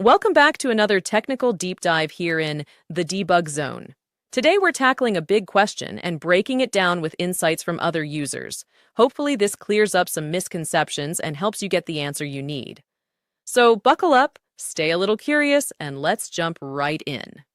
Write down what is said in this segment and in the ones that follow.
Welcome back to another technical deep dive here in the debug zone. Today we're tackling a big question and breaking it down with insights from other users. Hopefully this clears up some misconceptions and helps you get the answer you need. So buckle up, stay a little curious, and let's jump right in.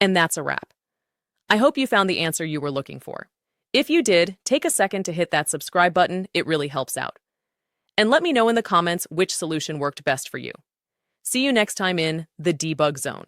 And that's a wrap. I hope you found the answer you were looking for. If you did, take a second to hit that subscribe button. It really helps out. And let me know in the comments which solution worked best for you. See you next time in the debug zone.